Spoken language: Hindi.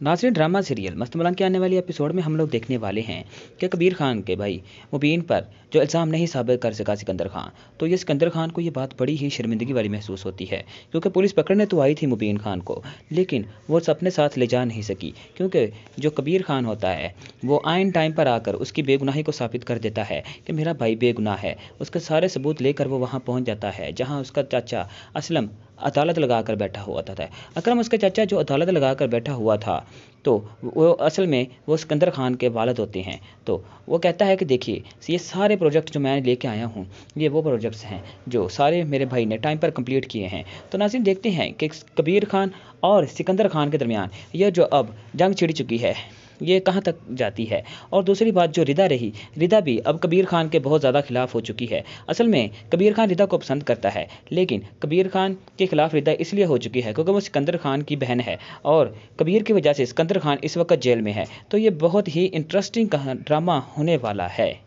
नाज़रीन, ड्रामा सीरियल मस्त मलंग के आने वाली एपिसोड में हम लोग देखने वाले हैं कि कबीर खान के भाई मुबीन पर जो इल्ज़ाम नहीं साबित कर सका सिकंदर खान, तो ये सिकंदर खान को ये बात बड़ी ही शर्मिंदगी वाली महसूस होती है, क्योंकि पुलिस पकड़ने तो आई थी मुबीन खान को, लेकिन वो अपने साथ ले जा नहीं सकी, क्योंकि जो कबीर खान होता है वो आइन टाइम पर आकर उसकी बेगुनाही को साबित कर देता है कि मेरा भाई बेगुनाह है। उसके सारे सबूत लेकर वो वहाँ पहुँच जाता है जहाँ उसका चाचा असलम अदालत लगाकर बैठा हुआ था। अकरम उसके चाचा जो अदालत लगाकर बैठा हुआ था, तो वो असल में वो सिकंदर खान के वालिद होते हैं। तो वो कहता है कि देखिए, ये सारे प्रोजेक्ट जो मैं लेके आया हूँ, ये वो प्रोजेक्ट्स हैं जो सारे मेरे भाई ने टाइम पर कंप्लीट किए हैं। तो नाज़रीन, देखते हैं कि कबीर खान और सिकंदर खान के दरमियान ये जो अब जंग छिड़ चुकी है, ये कहाँ तक जाती है। और दूसरी बात, जो रिदा रही, रिदा भी अब कबीर खान के बहुत ज़्यादा खिलाफ हो चुकी है। असल में कबीर खान रिदा को पसंद करता है, लेकिन कबीर खान के खिलाफ रिदा इसलिए हो चुकी है क्योंकि वो सिकंदर खान की बहन है और कबीर की वजह से सिकंदर खान इस वक्त जेल में है। तो ये बहुत ही इंटरेस्टिंग ड्रामा होने वाला है।